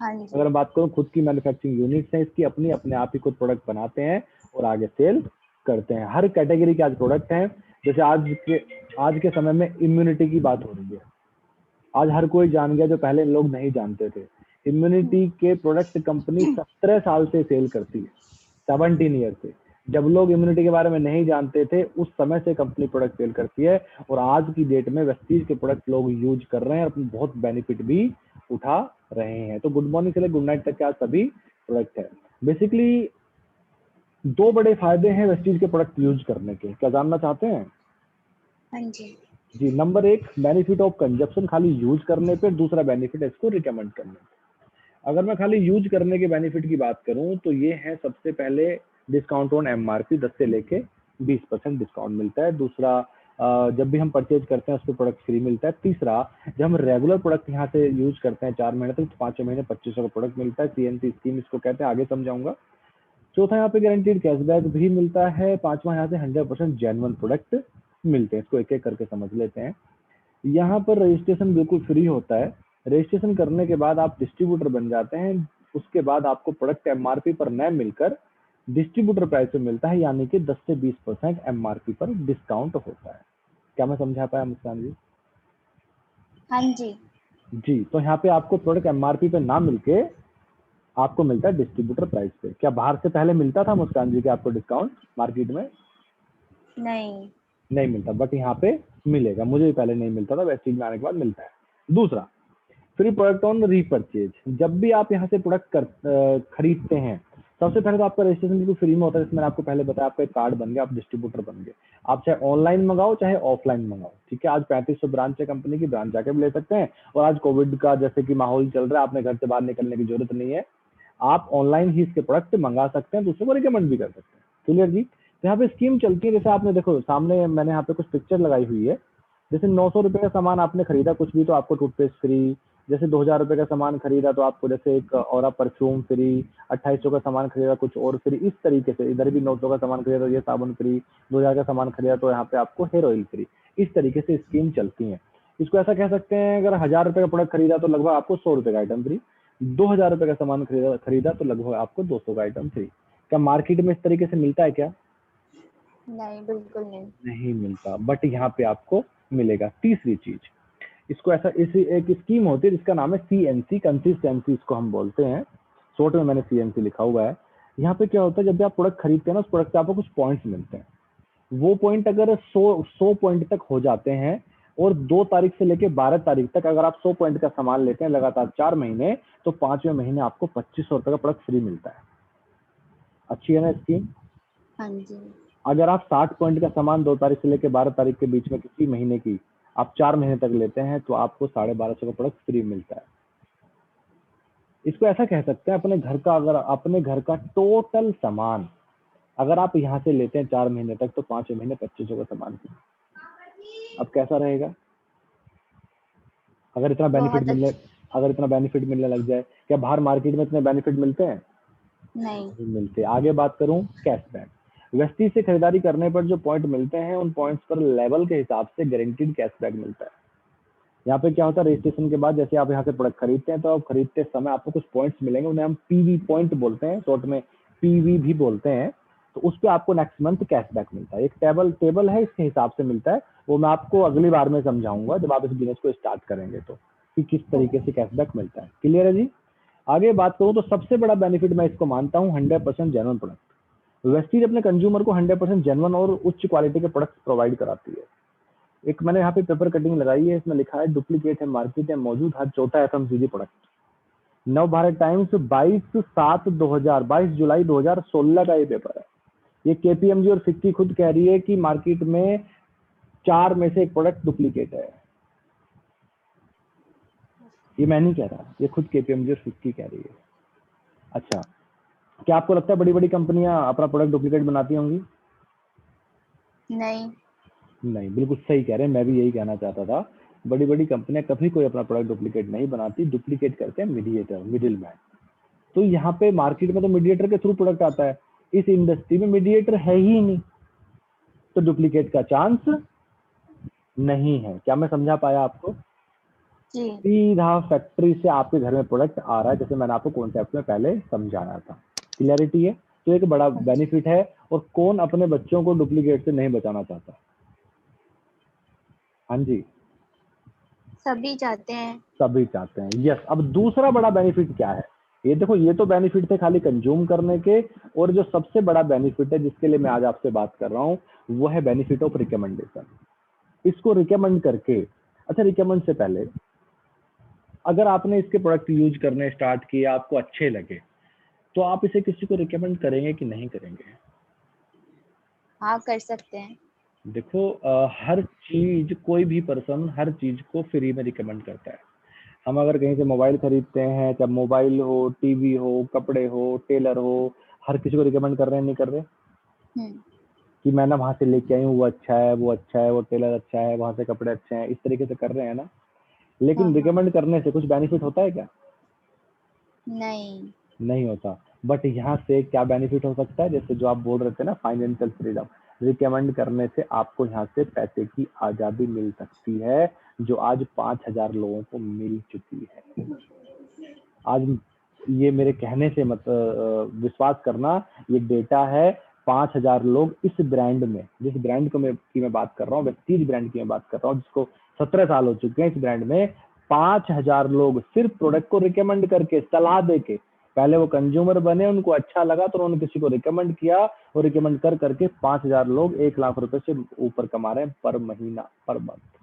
[SPEAKER 2] हाँ जी।
[SPEAKER 1] अगर मैं बात करूं, खुद की मैन्युफैक्चरिंग यूनिट्स हैं इसकी अपने आप ही खुद प्रोडक्ट बनाते हैं और आगे सेल करते हैं। हर कैटेगरी के आज प्रोडक्ट हैं, जैसे आज के समय में इम्यूनिटी की बात हो रही है, आज हर कोई जान गया जो पहले लोग नहीं जानते थे। इम्यूनिटी के प्रोडक्ट कंपनी 17 साल से सेल करती है, 17 ईयर से। जब लोग इम्यूनिटी के बारे में नहीं जानते थे उस समय से कंपनी प्रोडक्ट सेल करती है, और आज की डेट में वेस्टीज के प्रोडक्ट लोग यूज कर रहे हैं और अपनी बहुत बेनिफिट भी उठा रहे हैं। तो गुड मॉर्निंग से लेकर गुड नाइट तक के आज सभी प्रोडक्ट है। बेसिकली 2 बड़े फायदे हैं वेस्टीज के प्रोडक्ट यूज करने के, क्या जानना चाहते हैं?
[SPEAKER 2] हाँ जी।
[SPEAKER 1] जी, नंबर 1 बेनिफिट ऑफ कंजप्शन, खाली यूज करने पे। दूसरा बेनिफिट है इसको रिकमेंड करने पे। अगर मैं खाली यूज करने के बेनिफिट की बात करूं तो ये है, सबसे पहले डिस्काउंट ऑन एमआरपी 10 से लेके 20% डिस्काउंट मिलता है। दूसरा, जब भी हम परचेज करते हैं उस पर प्रोडक्ट फ्री मिलता है। तीसरा, जब हम रेगुलर प्रोडक्ट यहाँ से यूज करते हैं 4 महीने तक, तो 5वें महीने 2500 का प्रोडक्ट मिलता है। सीएनसी स्कीम इसको कहते हैं, आगे समझाऊंगा। चौथा, यहाँ पे गारंटीड कैशबैक भी मिलता है। 5वां, यहाँ से 100% जेन्युइन प्रोडक्ट मिलते हैं। इसको एक एक करके समझ लेते हैं। यहाँ पर रजिस्ट्रेशन बिल्कुल फ्री होता है। रजिस्ट्रेशन करने के बाद आप डिस्ट्रीब्यूटर बन जाते हैं। उसके बाद आपको प्रोडक्ट एमआरपी पर न मिलकर डिस्ट्रीब्यूटर प्राइस पे मिलता है, यानी कि 10 से 20% एमआरपी पर डिस्काउंट होता है। क्या मैं समझा पाया मुस्कान जी?
[SPEAKER 2] हाँ जी।
[SPEAKER 1] जी, तो यहाँ पे आपको प्रोडक्ट एमआरपी पे ना मिलके आपको मिलता है डिस्ट्रीब्यूटर प्राइस पे। क्या बाहर से पहले मिलता था मुस्कान जी कि आपको डिस्काउंट मार्केट में?
[SPEAKER 2] नहीं।
[SPEAKER 1] नहीं मिलता, बट यहाँ पे मिलेगा। मुझे भी पहले नहीं मिलता था, वेस्टीज में आने के बाद मिलता है। दूसरा, फ्री प्रोडक्ट ऑन रीपरचेज। जब भी आप यहाँ से प्रोडक्ट खरीदते हैं, सबसे पहले तो आपका रजिस्ट्रेशन बिल्कुल फ्री में होता है। जिसमें मैंने आपको पहले बताया, आपका एक कार्ड बन गया, आप डिस्ट्रीब्यूटर बन गए। आप चाहे ऑनलाइन मंगाओ चाहे ऑफलाइन मंगाओ, ठीक है। आज 3500 ब्रांच है कंपनी की, ब्रांच जाके भी ले सकते हैं। और आज कोविड का जैसे कि माहौल चल रहा है, आपने घर से बाहर निकलने की जरूरत नहीं है, आप ऑनलाइन ही इसके प्रोडक्ट मंगा सकते हैं, दूसरों को रिकमेंड भी कर सकते हैं। क्लियर जी? तो यहाँ पे स्कीम चलती है, जैसे आपने देखो सामने मैंने यहाँ पे कुछ पिक्चर लगाई हुई है। जैसे 900 रुपए का सामान आपने खरीदा कुछ भी, तो आपको टूथपेस्ट फ्री। जैसे 2000 रुपए का सामान खरीदा तो आपको जैसे एक और परफ्यूम फ्री। 2800 का सामान खरीदा कुछ और फ्री। इस तरीके से इधर भी 900 का सामान खरीदा तो ये साबुन फ्री। 2000 का सामान खरीदा तो यहाँ पे आपको हेयर ऑयल फ्री। इस तरीके से स्कीम चलती है। इसको ऐसा कह सकते हैं, अगर 1000 रुपए का प्रोडक्ट खरीदा तो लगभग आपको 100 रुपए का आइटम फ्री। 2000 रुपए का सामान खरीदा तो लगभग आपको 200 का आइटम फ्री। क्या मार्केट में इस तरीके से मिलता है क्या?
[SPEAKER 2] नहीं, बिल्कुल नहीं।
[SPEAKER 1] नहीं मिलता, बट यहाँ पे आपको मिलेगा। तीसरी चीज, इसको ऐसा इस एक स्कीम होती है जिसका नाम है सीएनसी, कंसिस्टेंसी इसको हम बोलते हैं। शॉर्ट में मैंने सीएनसी लिखा हुआ है। यहाँ पे क्या होता है, जब भी आप प्रोडक्ट खरीदते हैं ना, उस प्रोडक्ट से आपको कुछ पॉइंट्स मिलते हैं। वो पॉइंट अगर 100 पॉइंट तक हो जाते हैं, और 2 तारीख से लेके 12 तारीख तक अगर आप 100 पॉइंट का सामान लेते हैं लगातार 4 महीने, तो 5वें महीने आपको 2500 रुपए का प्रोडक्ट फ्री मिलता है। अच्छी है ना स्कीम?
[SPEAKER 2] हाँ जी।
[SPEAKER 1] अगर आप 60 पॉइंट का सामान 2 तारीख से लेकर 12 तारीख के बीच में किसी महीने की आप 4 महीने तक लेते हैं, तो आपको 1250 का प्रोडक्ट फ्री मिलता है। इसको ऐसा कह सकते हैं, अपने घर का, अगर अपने घर का टोटल सामान अगर आप यहाँ से लेते हैं 4 महीने तक, तो 5वें महीने 2500 का सामान फ्री। अब कैसा रहेगा अगर इतना बेनिफिट
[SPEAKER 2] बहुत
[SPEAKER 1] मिलने
[SPEAKER 2] अच्छा।
[SPEAKER 1] अगर इतना बेनिफिट मिलने लग जाए? क्या बाहर मार्केट में इतने बेनिफिट मिलते हैं?
[SPEAKER 2] नहीं।
[SPEAKER 1] नहीं मिलते। आगे बात करूं कैशबैक। वेस्टीज से खरीदारी करने पर जो पॉइंट मिलते हैं, उन पॉइंट्स पर लेवल के हिसाब से गारंटीड कैशबैक मिलता है। यहाँ पे क्या होता है, रजिस्ट्रेशन के बाद जैसे आप यहाँ से प्रोडक्ट खरीदते हैं, तो आप खरीदते समय आपको कुछ पॉइंट्स मिलेंगे, उन्हें हम पीवी पॉइंट बोलते हैं, शॉर्ट में पीवी भी बोलते हैं। तो उस पर आपको नेक्स्ट मंथ कैशबैक मिलता है। एक टेबल है, इसके हिसाब से मिलता है। वो मैं आपको अगली बार में समझाऊंगा जब आप इस बिजनेस को स्टार्ट करेंगे, तो कि किस तरीके से कैशबैक मिलता है। क्लियर है जी? आगे बात करूँ तो सबसे बड़ा बेनिफिट मैं इसको मानता हूँ 100% जेन्युइन प्रोडक्ट। वेस्टीज अपने कंज्यूमर को 100% जेन्युइन और उच्च क्वालिटी के प्रोडक्ट प्रोवाइड कराती है। एक मैंने यहाँ पे पेपर कटिंग लगाई है, इसमें लिखा है डुप्लीकेट है मार्केट में मौजूद हर चौथा एफएमसीजी प्रोडक्ट। नव भारत टाइम्स 22 जुलाई 2016 का ये पेपर है। ये केपीएमजी और फिक्की खुद कह रही है कि मार्केट में 4 में से एक प्रोडक्ट डुप्लीकेट है। ये मैं नहीं कह रहा, ये खुद केपीएमजी और फिक्की कह रही है। अच्छा, क्या आपको लगता है बड़ी बड़ी कंपनियां अपना प्रोडक्ट डुप्लीकेट बनाती होंगी?
[SPEAKER 2] नहीं।
[SPEAKER 1] नहीं, बिल्कुल सही कह रहे हैं। मैं भी यही कहना चाहता था। बड़ी बड़ी कंपनियां कभी कोई अपना प्रोडक्ट डुप्लीकेट नहीं बनाती, डुप्लीकेट करते हैं मीडिएटर, मिडिल मैन। तो यहाँ पे मार्केट में तो मीडिएटर के थ्रू प्रोडक्ट आता है, इस इंडस्ट्री में मीडिएटर है ही नहीं, तो डुप्लीकेट का चांस नहीं है। क्या मैं समझा पाया आपको?
[SPEAKER 2] जी।
[SPEAKER 1] सीधा फैक्ट्री से आपके घर में प्रोडक्ट आ रहा है, जैसे मैंने आपको कॉन्सेप्ट में पहले समझाया था। क्लियरिटी है? तो एक बड़ा
[SPEAKER 2] हाँ जी।
[SPEAKER 1] बेनिफिट है। और कौन अपने बच्चों को डुप्लीकेट से नहीं बचाना चाहता? हाँ जी,
[SPEAKER 2] सभी चाहते हैं।
[SPEAKER 1] सभी चाहते हैं। यस, अब दूसरा बड़ा बेनिफिट क्या है? ये देखो, ये तो बेनिफिट थे खाली कंज्यूम करने के, और जो सबसे बड़ा बेनिफिट है जिसके लिए मैं आज आपसे बात कर रहा हूँ, वो है बेनिफिट ऑफ रिकमेंडेशन। इसको रिकमेंड करके, अच्छा रिकमेंड से पहले, अगर आपने इसके प्रोडक्ट यूज करने स्टार्ट किए, आपको अच्छे लगे, तो आप इसे किसी को रिकमेंड करेंगे कि नहीं करेंगे?
[SPEAKER 2] हाँ, कर सकते हैं।
[SPEAKER 1] देखो, हर चीज, कोई भी पर्सन हर चीज को फ्री में रिकमेंड करता है। हम अगर कहीं से मोबाइल खरीदते हैं, चाहे मोबाइल हो, टीवी हो, कपड़े हो, टेलर हो, हर किसी को रिकमेंड कर रहे हैं, नहीं कर रहे?
[SPEAKER 2] हम्म।
[SPEAKER 1] कि मैं ना वहां से लेके आई हूँ, वो अच्छा है, वो अच्छा है, वो टेलर अच्छा है, वहां से कपड़े अच्छे हैं, इस तरीके से कर रहे हैं ना।
[SPEAKER 2] हाँ
[SPEAKER 1] लेकिन
[SPEAKER 2] हाँ।
[SPEAKER 1] रिकमेंड करने से कुछ बेनिफिट होता है क्या?
[SPEAKER 2] नहीं।
[SPEAKER 1] नहीं होता। बट यहाँ से क्या बेनिफिट हो सकता है, जैसे जो आप बोल रहे थे ना, फाइनेंशियल फ्रीडम। रिकमेंड करने से आपको यहाँ से पैसे की आजादी मिल सकती है, जो आज 5,000 लोगों को मिल चुकी है। आज ये मेरे कहने से मत विश्वास करना, ये डेटा है। 5,000 लोग इस ब्रांड में, जिस ब्रांड को मैं बात कर रहा हूँ, वेस्टीज ब्रांड की मैं बात कर रहा हूँ, जिसको 17 साल हो चुके हैं इस ब्रांड में, 5,000 लोग सिर्फ प्रोडक्ट को रिकमेंड करके, सलाह दे के, पहले वो कंज्यूमर बने, उनको अच्छा लगा तो उन्होंने किसी को रिकमेंड किया, और रिकमेंड कर करके 5,000 लोग 1 लाख रुपए से ऊपर कमा रहे हैं पर महीना, पर मंथ।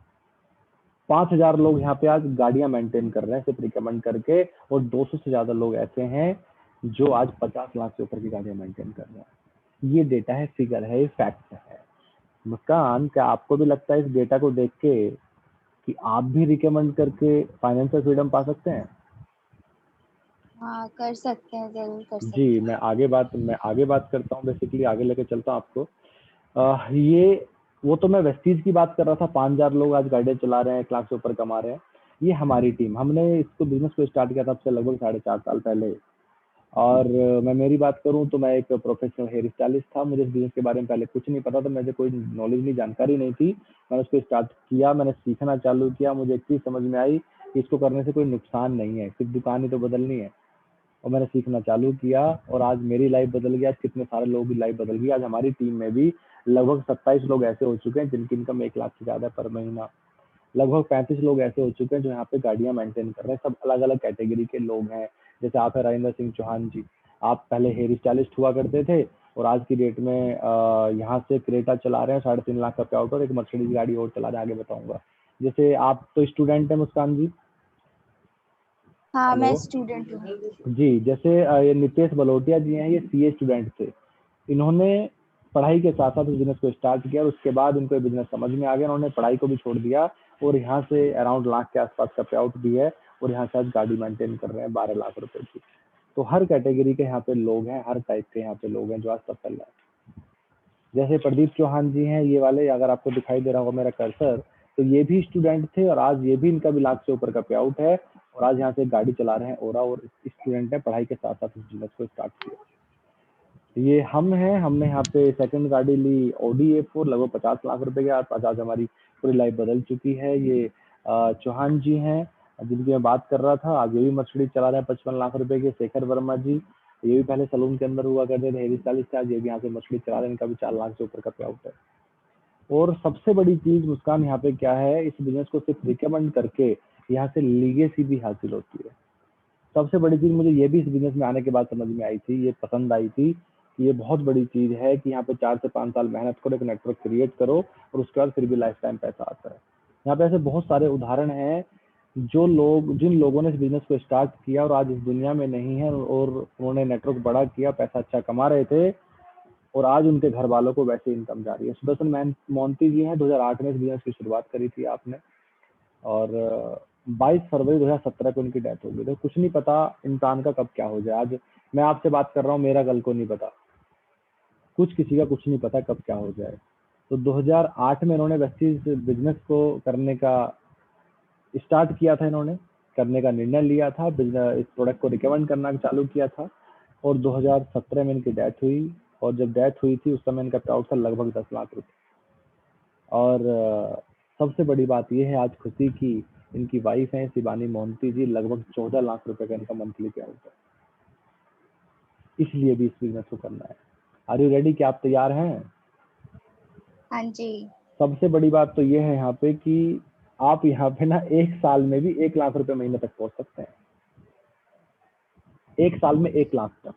[SPEAKER 1] 5,000 लोग यहाँ पे आज गाड़ियां मेंटेन कर रहे हैं सिर्फ रिकमेंड करके, और 200 से ज्यादा लोग ऐसे हैं जो आज 50 लाख से ऊपर की गाड़ियां मेंटेन कर रहे हैं। ये डेटा है, फिगर है, फैक्ट है। मुस्कान, क्या आपको भी लगता है इस डेटा को देख के कि आप भी रिकमेंड करके फाइनेंशियल फ्रीडम पा सकते हैं?
[SPEAKER 2] हाँ, कर सकते हैं, जरूर कर
[SPEAKER 1] जी,
[SPEAKER 2] सकते हैं।
[SPEAKER 1] मैं आगे बात करता हूँ, बेसिकली आगे लेके चलता हूँ आपको। ये, वो तो मैं वेस्टीज की बात कर रहा था, 5,000 लोग आज गाड़ियां चला रहे हैं, 1 लाख से ऊपर कमा रहे हैं। ये हमारी टीम, हमने इसको बिजनेस को स्टार्ट किया था अब से लगभग 4.5 साल पहले। और मैं मेरी बात करूं तो मैं एक प्रोफेशनल हेयर स्टाइलिस्ट था। मुझे इस बिजनेस के बारे में पहले कुछ नहीं पता था, मुझे कोई नॉलेज नहीं, जानकारी नहीं थी। मैंने उसको स्टार्ट किया, मैंने सीखना चालू किया, मुझे एक चीज समझ में आई कि इसको करने से कोई नुकसान नहीं है, सिर्फ दुकान ही तो बदलनी है। और मैंने सीखना चालू किया, और आज मेरी लाइफ बदल गई, आज कितने सारे लोगों की लाइफ बदल गई। आज हमारी टीम में भी लगभग 27 लोग ऐसे हो चुके हैं जिनकी इनकम 1 लाख से ज्यादा पर महीना। लगभग 35 लोग ऐसे हो चुके हैं जो यहाँ पे गाड़ियां मेंटेन कर रहे हैं। सब अलग अलग कैटेगरी के लोग हैं। जैसे आप है राजेंद्र सिंह चौहान जी, आप पहले हेयर स्टाइलिस्ट हुआ करते थे, और आज की डेट में यहाँ से क्रेटा चला रहे हैं, 3.5 लाख का पे आउट, और एक मर्सिडीज गाड़ी और चला रहे हैं, आगे बताऊंगा। जैसे आप तो स्टूडेंट है मुस्कान जी।
[SPEAKER 2] हाँ,
[SPEAKER 1] हेलो।
[SPEAKER 2] मैं स्टूडेंट हूँ।
[SPEAKER 1] जी, जैसे ये नितेश बलोटिया जी हैं, ये सीए स्टूडेंट थे। इन्होंने पढ़ाई के साथ साथ इस बिजनेस को स्टार्ट किया, और उसके बाद इनको ये बिजनेस समझ में आ गया, उन्होंने पढ़ाई को भी छोड़ दिया, और यहाँ से अराउंड लाख के आसपास का पे आउट भी है, और यहाँ से आज गाड़ी मेंटेन कर रहे हैं 12 लाख रुपए की। तो हर कैटेगरी के यहाँ पे लोग हैं, हर टाइप के यहाँ पे लोग हैं जो आज सफल है। जैसे प्रदीप चौहान जी हैं, ये वाले, अगर आपको दिखाई दे रहा होगा मेरा कर्सर, तो ये भी स्टूडेंट थे, और आज ये भी, इनका भी लाख से ऊपर का पे आउट है, और आज यहाँ से गाड़ी चला रहे हैं ओरा, और स्टूडेंट है, पढ़ाई के साथ साथ इस बिजनेस को स्टार्ट किया। ये हम हैं, हमने यहाँ पे सेकंड गाड़ी ली ऑडी A4, लगभग 50 लाख रुपए के आसपास। आज हमारी पूरी लाइफ बदल चुकी है। ये चौहान जी हैं जिनकी मैं बात कर रहा था, आज ये भी मर्सिडीज चला रहे हैं 55 लाख रुपए के। शेखर वर्मा जी, ये भी पहले सलून के अंदर हुआ करते थे, हेयर स्टाइलिस्ट, आज ये भी यहाँ से मर्सिडीज चला रहे हैं, इनका भी 4 लाख से ऊपर का पे आउट है। और सबसे बड़ी चीज मुस्कान यहाँ पे क्या है, इस बिजनेस को सिर्फ रिकमेंड करके यहाँ से लीगेसी भी हासिल होती है। सबसे बड़ी चीज मुझे ये भी इस बिजनेस में आने के बाद समझ में आई थी, ये पसंद आई थी, कि ये बहुत बड़ी चीज है कि यहाँ पे 4 से 5 साल मेहनत करो, एक नेटवर्क क्रिएट करो, और उसके बाद फिर भी लाइफ टाइम पैसा आता है। यहाँ पे ऐसे बहुत सारे उदाहरण हैं, जो लोग, जिन लोगों ने इस बिजनेस को स्टार्ट किया और आज इस दुनिया में नहीं है, और उन्होंने नेटवर्क बड़ा किया, पैसा अच्छा कमा रहे थे, और आज उनके घर वालों को वैसे इनकम जा रही है। सुदर्शन मोंती जी हैं, 2008 में इस बिजनेस की शुरुआत करी थी आपने, और 22 फरवरी 2017 को उनकी डेथ हो गई। तो कुछ नहीं पता इंसान का कब क्या हो जाए। आज मैं आपसे बात कर रहा हूँ, मेरा कल को नहीं पता, कुछ किसी का कुछ नहीं पता कब क्या हो जाए। तो 2008 में इन्होंने वेस्टीज बिजनेस को करने का स्टार्ट किया था, इन्होंने करने का निर्णय लिया था, बिजनेस इस प्रोडक्ट को रिकमेंड करना चालू किया था, और 2017 में इनकी डेथ हुई। और जब डेथ हुई थी उस समय इनका पे आउट था लगभग 10 लाख रुपए। और सबसे बड़ी बात यह है आज खुशी की, इनकी वाइफ है शिवानी मोहंती जी, लगभग 14 लाख रुपए का इनका मंथली पे आउट है। इसलिए भी इस बिजनेस को करना है। Are you ready? क्या आप तैयार हैं?
[SPEAKER 2] हाँ जी।
[SPEAKER 1] सबसे बड़ी बात तो ये है यहाँ पे कि आप यहाँ पे ना 1 साल में भी 1 लाख रुपए महीने तक पहुंच सकते हैं। 1 साल में 1 लाख तक।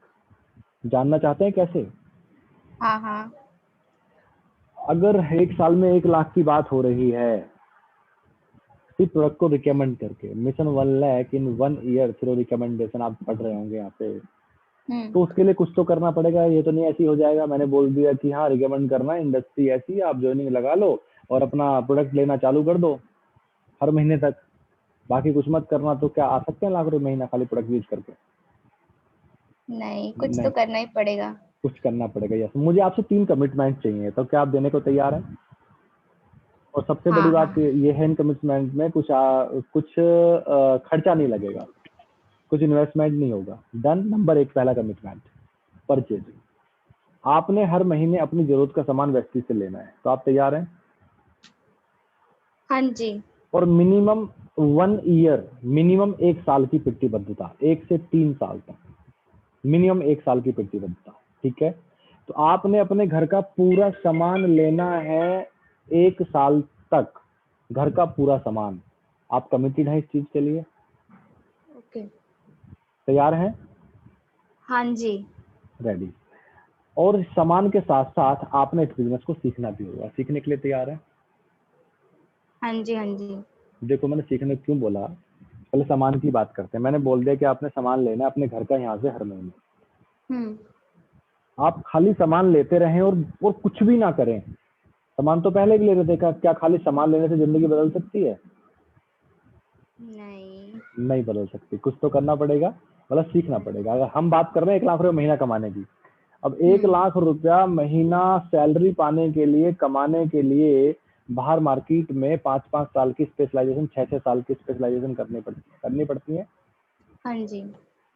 [SPEAKER 1] जानना चाहते हैं कैसे?
[SPEAKER 2] हाँ हाँ।
[SPEAKER 1] अगर 1 साल में 1 लाख की बात हो रही है सिर्फ प्रोडक्ट को रिकमेंड करके, मिशन 1 लाख इन 1 ईयर थ्रू रिकमेंडेशन आप पढ़ रहे होंगे यहाँ पे, तो उसके लिए कुछ तो करना पड़ेगा। ये तो नहीं ऐसे ही हो जाएगा मैंने बोल दिया कि हाँ रिकमेंड करना, इंडस्ट्री ऐसी है, आप ज्वाइनिंग लगा लो और अपना प्रोडक्ट लेना चालू कर दो हर महीने तक, बाकी कुछ मत करना। तो क्या आ सकते हैं लाख रुपए महीना खाली प्रोडक्ट यूज करके?
[SPEAKER 2] नहीं, कुछ तो
[SPEAKER 1] नहीं,
[SPEAKER 2] करना ही पड़ेगा।
[SPEAKER 1] कुछ करना पड़ेगा। यस, मुझे आपसे 3 कमिटमेंट चाहिए, तो क्या आप देने को तैयार हैं? और सबसे बड़ी
[SPEAKER 2] हाँ
[SPEAKER 1] बात
[SPEAKER 2] हाँ।
[SPEAKER 1] ये है इन कमिटमेंट में कुछ खर्चा नहीं लगेगा, कुछ इन्वेस्टमेंट नहीं होगा। डन। नंबर 1 पहला कमिटमेंट, परचेजिंग। आपने हर महीने अपनी जरूरत का सामान व्यक्ति से लेना है, तो आप तैयार हैं?
[SPEAKER 2] हाँ जी।
[SPEAKER 1] और मिनिमम 1 ईयर, मिनिमम 1 साल की प्रतिबद्धता, 1 से 3 साल तक, मिनिमम 1 साल की प्रतिबद्धता। ठीक है, तो आपने अपने घर का पूरा सामान लेना है 1 साल तक, घर का पूरा सामान। आप कमिटेड हैं इस चीज के लिए?
[SPEAKER 2] ओके।
[SPEAKER 1] तैयार हैं?
[SPEAKER 2] हाँ जी।
[SPEAKER 1] रेडी। और सामान के साथ साथ आपने इस बिजनेस को सीखना भी होगा। सीखने के लिए तैयार है?
[SPEAKER 2] हाँ जी। हाँ जी।
[SPEAKER 1] देखो मैंने सीखने क्यों बोला, पहले सामान की बात करते हैं। मैंने बोल दिया कि आपने सामान लेना है अपने घर का यहाँ से हर महीने।
[SPEAKER 2] हम्म।
[SPEAKER 1] आप खाली सामान लेते रहें और कुछ भी ना करें। सामान तो पहले भी ले रहे थे, क्या खाली सामान लेने से जिंदगी बदल सकती है?
[SPEAKER 2] नहीं।
[SPEAKER 1] नहीं बदल सकती, कुछ तो करना पड़ेगा, मतलब सीखना पड़ेगा। अगर हम बात कर रहे हैं 1 लाख रुपए महीना कमाने की, अब 1 लाख रुपया महीना सैलरी पाने के लिए, कमाने के लिए बाहर मार्केट में 5-5 साल की स्पेशलाइजेशन, 6-6 साल की स्पेशलाइजेशन करनी पड़ती
[SPEAKER 2] हाँ जी।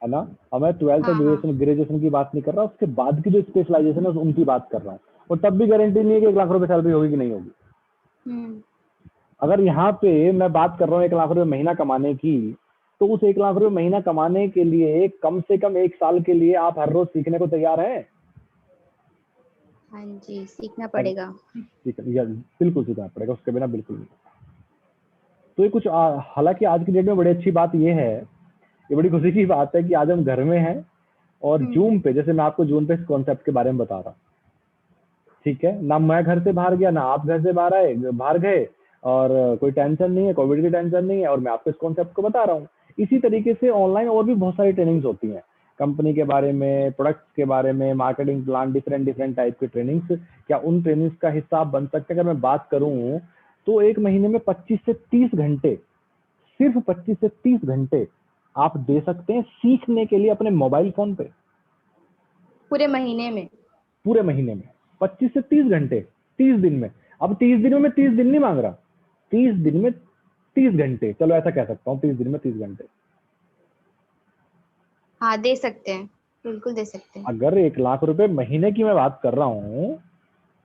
[SPEAKER 1] है ना? अब मैं 12th और
[SPEAKER 2] हाँ हाँ।
[SPEAKER 1] ग्रेजुएशन की बात नहीं कर रहा, उसके बाद की जो स्पेशलाइजेशन है उनकी बात कर रहा हूँ। और तब भी गारंटी नहीं है कि 1 लाख रुपए सैलरी होगी कि नहीं होगी।
[SPEAKER 2] हम्म।
[SPEAKER 1] अगर यहाँ पे मैं बात कर रहा हूँ 1 लाख रुपए महीना कमाने की, तो उस 1 लाख रुपए महीना कमाने के लिए कम से कम 1 साल के लिए आप हर रोज सीखने को तैयार हैं?
[SPEAKER 2] हाँ जी, सीखना पड़ेगा।
[SPEAKER 1] बिल्कुल सीखना पड़ेगा, उसके बिना बिल्कुल नहीं। तो ये कुछ हालांकि आज की डेट में बड़ी अच्छी बात ये है, ये बड़ी खुशी की बात है कि आज हम घर में हैं और जूम पे, जैसे मैं आपको जूम पे इस कॉन्सेप्ट के बारे में बता रहा हूँ। ठीक है ना, मैं घर से बाहर गया ना आप घर से बाहर गए, और कोई टेंशन नहीं है, कोविड की टेंशन नहीं है, और मैं आपको इस कॉन्सेप्ट को बता रहा हूँ। इसी तरीके से ऑनलाइन और भी बहुत सारी ट्रेनिंग्स होती हैं, कंपनी के बारे में, प्रोडक्ट्स के बारे में, marketing plan, different different type की ट्रेनिंग्स। क्या उन ट्रेनिंग्स का हिस्सा आप बन सकते हैं? अगर मैं बात करूं तो एक महीने में 25 से 30 घंटे, सिर्फ 25 से 30 घंटे आप दे सकते हैं सीखने के लिए अपने मोबाइल फोन पे।
[SPEAKER 2] पूरे महीने में?
[SPEAKER 1] पूरे महीने में 25 से 30 घंटे, 30 दिन में। अब 30 दिनों में 30 दिन नहीं मांग रहा, 30 दिन में 30 घंटे, चलो ऐसा कह सकता हूँ, 30 दिन में 30 घंटे।
[SPEAKER 2] हाँ, दे सकते हैं, बिल्कुल दे सकते हैं।
[SPEAKER 1] अगर 1 लाख रुपए महीने की मैं बात कर रहा हूँ,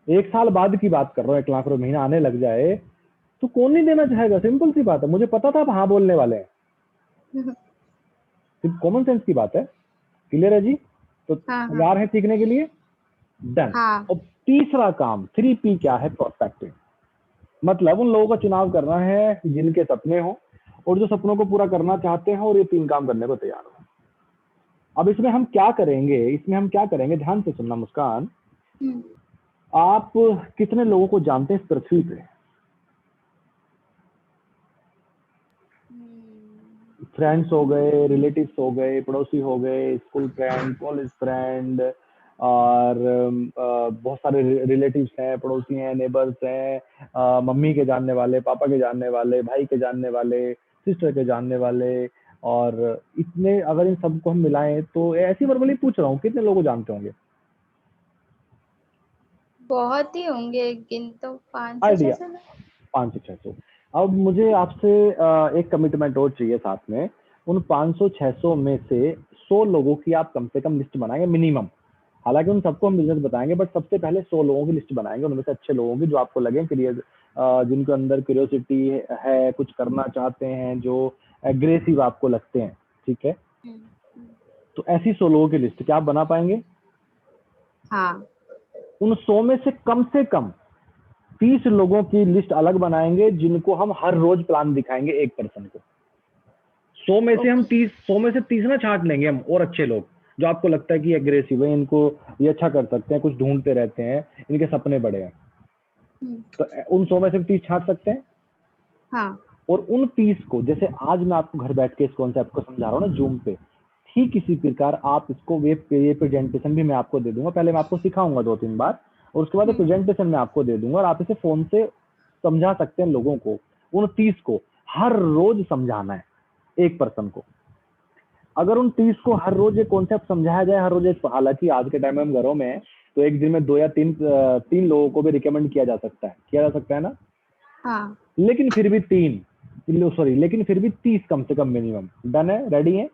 [SPEAKER 1] 1 साल बाद की बात कर रहा हूँ, 1 लाख रुपए महीना आने लग जाए तो कौन नहीं देना चाहेगा? सिंपल सी बात है, मुझे पता था आप हाँ बोलने वाले हैं, सिर्फ कॉमन सेंस की बात है। क्लियर है जी? तो
[SPEAKER 2] हाँ हाँ।
[SPEAKER 1] तैयार है सीखने के लिए? डन।
[SPEAKER 2] हाँ।
[SPEAKER 1] और तीसरा काम 3P क्या है? प्रोस्पेक्टिंग। मतलब उन लोगों का चुनाव करना है जिनके सपने हो और जो सपनों को पूरा करना चाहते हैं और ये 3 काम करने को तैयार हो। अब इसमें हम क्या करेंगे, ध्यान से सुनना मुस्कान।
[SPEAKER 2] हम्म।
[SPEAKER 1] आप कितने लोगों को जानते हैं इस पृथ्वी पे? फ्रेंड्स हो गए, रिलेटिव्स हो गए, पड़ोसी हो गए, स्कूल फ्रेंड, कॉलेज फ्रेंड, और बहुत सारे रिलेटिव्स हैं, पड़ोसी हैं, नेबर्स हैं, मम्मी के जानने वाले, पापा के जानने वाले, भाई के जानने वाले, सिस्टर के जानने वाले, और इतने अगर इन सबको हम मिलाएं तो ऐसी वर्बली पूछ रहा हूँ कितने लोगों को जानते होंगे?
[SPEAKER 2] बहुत ही होंगे, गिन तो 500
[SPEAKER 1] आइडिया
[SPEAKER 2] 600 ना।
[SPEAKER 1] 500-600। अब मुझे आपसे एक कमिटमेंट और चाहिए साथ में। उन 500-600 में से 100 लोगों की आप कम से कम लिस्ट बनाएंगे मिनिमम। हालांकि उन सबको हम बिजनेस बताएंगे, बट सबसे पहले 100 लोगों की लिस्ट बनाएंगे, उनमें से अच्छे लोगों की जो आपको लगे जिनके अंदर क्यूरियोसिटी है, कुछ करना चाहते हैं, जो एग्रेसिव आपको लगते हैं। ठीक है, तो ऐसी 100 लोगों की लिस्ट क्या आप बना पाएंगे?
[SPEAKER 2] हाँ।
[SPEAKER 1] उन 100 में से कम 30 लोगों की लिस्ट अलग बनाएंगे जिनको हम हर रोज प्लान दिखाएंगे एक पर्सन को। 100 में से हम 30 ना छांट लेंगे हम, और अच्छे लोग जो आपको लगता है कि एग्रेसिव है, इनको ये अच्छा कर सकते हैं, कुछ ढूंढते रहते हैं, इनके सपने बड़े हैं, तो उन 100 में से 30 छांट सकते हैं।
[SPEAKER 2] हाँ।
[SPEAKER 1] और उन 30 को, जैसे आज मैं आपको घर बैठ के इस कॉन्सेप्ट को समझा रहा हूँ ना जूम पे, ठीक इसी प्रकार आप इसको ये प्रेजेंटेशन भी मैं आपको दे दूंगा। पहले मैं आपको सिखाऊंगा 2-3 बार, और उसके बाद प्रेजेंटेशन मैं आपको दे दूंगा, और आप इसे फोन से समझा सकते हैं लोगों को। उन 30 को हर रोज समझाना है एक पर्सन को। अगर उन 30 को हर रोज एक कॉन्सेप्ट समझाया जाए, हर रोज एक, हालांकि आज के टाइम में हम घरों में हैं, तो एक दिन में 2 या 3 लोगों को भी रिकमेंड किया जा सकता है ना।
[SPEAKER 2] हाँ।
[SPEAKER 1] लेकिन फिर भी 30 कम से कम मिनिमम डन है, रेडी है।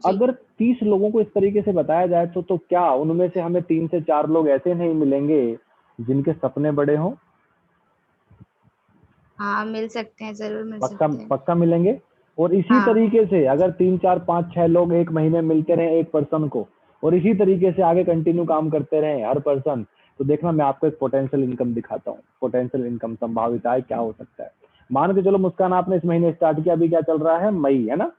[SPEAKER 1] अगर 30 लोगों को इस तरीके से बताया जाए तो क्या उनमें से हमें 3 से 4 लोग ऐसे नहीं मिलेंगे जिनके सपने बड़े हों?
[SPEAKER 2] हाँ, मिल सकते हैं, जरूर मिल
[SPEAKER 1] पक्का
[SPEAKER 2] सकते हैं।
[SPEAKER 1] पक्का मिलेंगे। और इसी
[SPEAKER 2] हाँ।
[SPEAKER 1] तरीके से अगर 3-4-5-6 लोग एक महीने मिलते रहे एक पर्सन को, और इसी तरीके से आगे कंटिन्यू काम करते रहे हर पर्सन, तो देखना मैं आपको एक पोटेंशियल इनकम दिखाता हूँ। पोटेंशियल इनकम संभाविताएं क्या हो सकता है। मान के चलो मुस्कान, आपने इस महीने स्टार्ट किया, अभी क्या चल रहा है, मई है ना,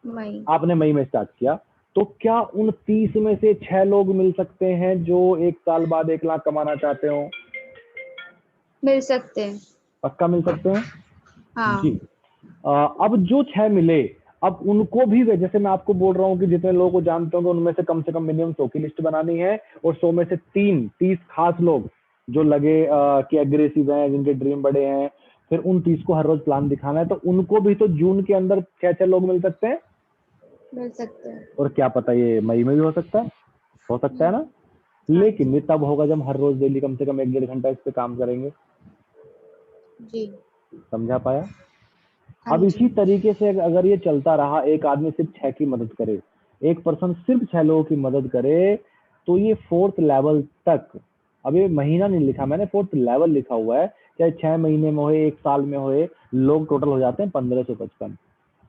[SPEAKER 2] मई।
[SPEAKER 1] आपने मई में स्टार्ट किया, तो क्या उन 30 में से 6 लोग मिल सकते हैं जो 1 साल बाद 1 लाख कमाना चाहते हो?
[SPEAKER 2] मिल सकते हैं।
[SPEAKER 1] पक्का मिल सकते हैं
[SPEAKER 2] हाँ।
[SPEAKER 1] जी। अब जो 6 मिले, अब उनको भी, जैसे मैं आपको बोल रहा हूँ कि जितने लोगों को जानते होंगे उनमें से कम मिनिमम 100 की लिस्ट बनानी है, और 100 में से 30 खास लोग जो लगे कि एग्रेसिव हैं, जिनके ड्रीम बड़े हैं, फिर उन 30 को हर रोज प्लान दिखाना है। तो उनको भी तो जून के अंदर 6 लोग मिल सकते हैं,
[SPEAKER 2] मिल सकते हैं।
[SPEAKER 1] और क्या पता ये मई में भी हो सकता है ना।
[SPEAKER 2] हाँ
[SPEAKER 1] लेकिन
[SPEAKER 2] जी।
[SPEAKER 1] ये तब होगा जब हर रोज डेली कम से कम 1-1.5 घंटा इस पे काम करेंगे।
[SPEAKER 2] जी।
[SPEAKER 1] समझा पाया?
[SPEAKER 2] हाँ
[SPEAKER 1] अब
[SPEAKER 2] जी।
[SPEAKER 1] इसी तरीके से अगर ये चलता रहा, एक आदमी सिर्फ 6 की मदद करे, एक पर्सन सिर्फ 6 लोगों की मदद करे, तो ये 4th लेवल तक, अब ये महीना नहीं लिखा मैंने, 4th लेवल लिखा हुआ है, चाहे 6 महीने में होए, 1 साल में होए, लोग टोटल हो जाते हैं 1555।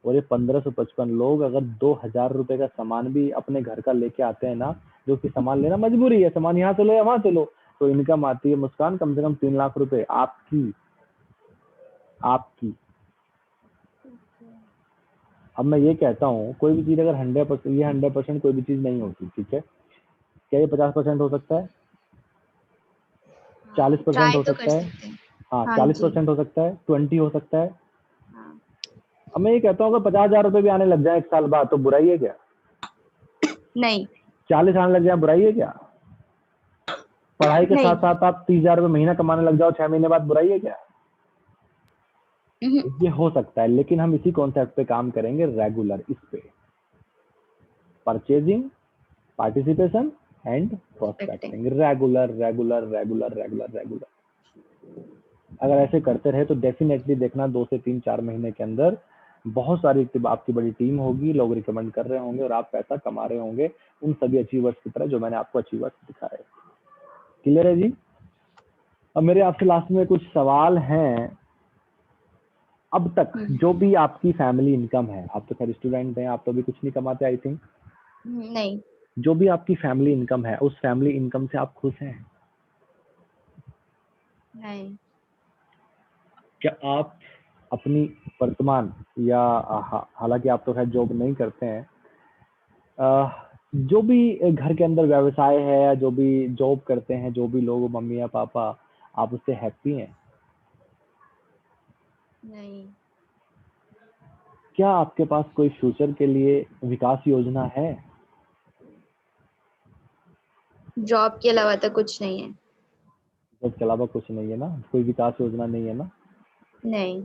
[SPEAKER 1] और ये 1555 लोग अगर 2000 रुपए का सामान भी अपने घर का लेके आते हैं ना, जो कि सामान लेना मजबूरी है, सामान यहाँ से लो या वहां से लो, तो इनकम आती है मुस्कान कम से कम 3 लाख रुपए आपकी। अब मैं ये कहता हूँ, कोई भी चीज अगर 100%, ये 100% कोई भी चीज नहीं होती, ठीक है। क्या ये 50% हो सकता है? 40%
[SPEAKER 2] ट्राई
[SPEAKER 1] हो
[SPEAKER 2] तो कर
[SPEAKER 1] सकता है?
[SPEAKER 2] सकते हैं।
[SPEAKER 1] हाँ,
[SPEAKER 2] हाँ जी।
[SPEAKER 1] 40% हो सकता है, 20 हो सकता है।
[SPEAKER 2] हाँ।
[SPEAKER 1] अब मैं ये कहता हूँ अगर 50,000 रुपए भी आने लग जाए 1 साल बाद, तो बुराई है क्या?
[SPEAKER 2] नहीं।
[SPEAKER 1] 40 आने लग जाए, बुराई है क्या? पढ़ाई के
[SPEAKER 2] नहीं।
[SPEAKER 1] साथ साथ आप 30,000 रुपए महीना कमाने लग जाओ 6 महीने बाद, बुराई है क्या? ये हो सकता है, लेकिन हम इसी कॉन्सेप्ट पे काम करेंगे रेगुलर, इस पे purchasing, participation and
[SPEAKER 2] Expecting।
[SPEAKER 1] Prospecting, regular regular regular regular regular. अगर ऐसे करते रहे तो डेफिनेटली देखना 2 से 3-4 महीने के अंदर बहुत सारी आपकी बड़ी टीम होगी, लोग रिकमेंड कर रहे होंगे, और आप पैसा कमा रहे होंगे उन सभी अचीवर्स की तरह जो मैंने आपको अचीवर्स दिखाए। क्लियर है जी? अब मेरे आपसे लास्ट में कुछ सवाल हैं। अब तक जो भी आपकी फैमिली इनकम है, आप तो खैर स्टूडेंट हैं, आप तो भी कुछ नहीं कमाते आई थिंक,
[SPEAKER 2] नहीं।
[SPEAKER 1] जो भी आपकी फैमिली इनकम है, उस फैमिली इनकम से आप खुश हैं?
[SPEAKER 2] नहीं।
[SPEAKER 1] क्या आप अपनी वर्तमान या हालांकि आप तो खैर जॉब नहीं करते हैं, जो भी घर के अंदर व्यवसाय है या जो भी जॉब करते हैं, जो भी लोग मम्मी या पापा, आप उससे हैप्पी हैं?
[SPEAKER 2] नहीं।
[SPEAKER 1] क्या आपके पास कोई फ्यूचर के लिए विकास योजना है?
[SPEAKER 2] जॉब के अलावा तो कुछ नहीं है।
[SPEAKER 1] जॉब के अलावा कुछ नहीं है ना, कोई विकास योजना नहीं है ना?
[SPEAKER 2] नहीं।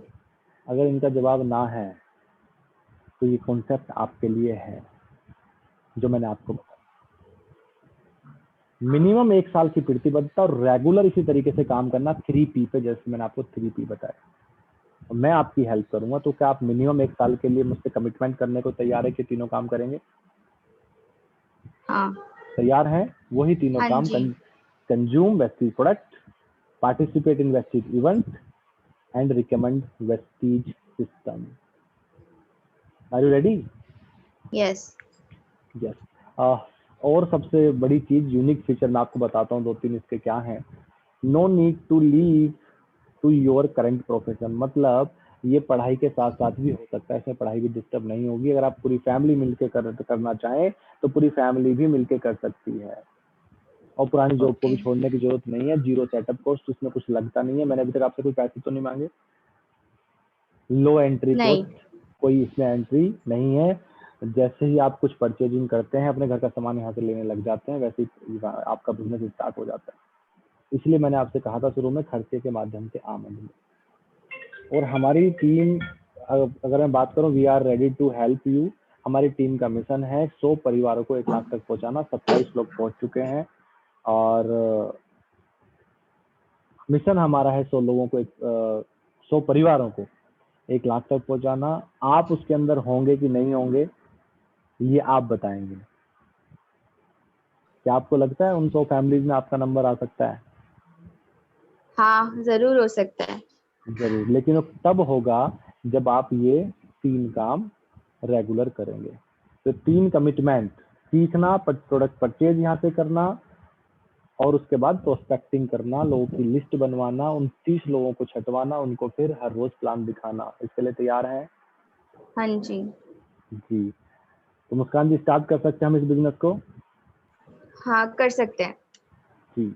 [SPEAKER 1] अगर इनका जवाब ना है तो ये कॉन्सेप्ट आपके लिए है जो मैंने आपको बताया। मिनिमम 1 साल की प्रतिबद्धता और रेगुलर इसी तरीके से काम करना 3P पे, जैसे मैंने आपको 3P बताया। मैं आपकी हेल्प करूंगा, तो क्या आप मिनिमम 1 साल के लिए मुझसे कमिटमेंट करने को तैयार है कि तीनों काम करेंगे?
[SPEAKER 2] हाँ।
[SPEAKER 1] तैयार हैं? वही तीनों
[SPEAKER 2] हाँ
[SPEAKER 1] काम,
[SPEAKER 2] जी।
[SPEAKER 1] Consume Vestige product, participate in Vestige event and recommend Vestige system. Are you ready?
[SPEAKER 2] Yes.
[SPEAKER 1] Yes. और सबसे बड़ी चीज, यूनिक फीचर मैं आपको बताता हूँ 2-3 इसके क्या हैं। No need to leave to your current profession, मतलब ये पढ़ाई के साथ साथ भी हो सकता है, इसमें पढ़ाई भी डिस्टर्ब नहीं होगी। अगर आप पूरी फैमिली मिलके करना चाहें तो पूरी फैमिली भी मिलके कर सकती है। और पुरानी जॉब को
[SPEAKER 2] ओके।
[SPEAKER 1] भी छोड़ने की जरूरत नहीं है। जीरो सेटअप कॉस्ट, उसमें कुछ लगता नहीं है। मैंने अभी तक आपसे कोई पैसे तो नहीं मांगे। लो एंट्री
[SPEAKER 2] नहीं।
[SPEAKER 1] कॉस्ट, कोई इसमें एंट्री नहीं है। जैसे ही आप कुछ परचेजिंग करते हैं, अपने घर का सामान यहाँ से लेने लग जाते हैं, वैसे ही आपका बिजनेस स्टार्ट हो जाता है। इसलिए मैंने आपसे कहा था शुरू में, खर्चे के माध्यम से आमदनी। और हमारी टीम, अगर मैं बात करूं, we are ready to help you. हमारी टीम का मिशन है 100 परिवारों को 1 लाख तक पहुंचाना। 27 लोग पहुंच चुके हैं और मिशन हमारा है 100 लोगों को 100 परिवारों को 1 लाख तक पहुंचाना। आप उसके अंदर होंगे कि नहीं होंगे, ये आप बताएंगे। क्या आपको लगता है उन 100 फैमिलीज में आपका नंबर आ सकता है?
[SPEAKER 2] हाँ, जरूर हो सकता है।
[SPEAKER 1] जरूर, लेकिन वो तब होगा जब आप ये 3 काम रेगुलर करेंगे। तो 3 कमिटमेंट: सीखना, प्रोडक्ट परचेज यहाँ से करना, और उसके बाद प्रोस्पेक्टिंग करना, लोगों की लिस्ट बनवाना, उन 30 लोगों को छटवाना, उनको फिर हर रोज प्लान दिखाना। इसके लिए तैयार हैं?
[SPEAKER 2] हाँ जी।
[SPEAKER 1] जी। तो मुस्कान जी, स्टार्ट कर सकते हैं हम इस बिजनेस को?
[SPEAKER 2] हाँ, कर सकते हैं।
[SPEAKER 1] जी।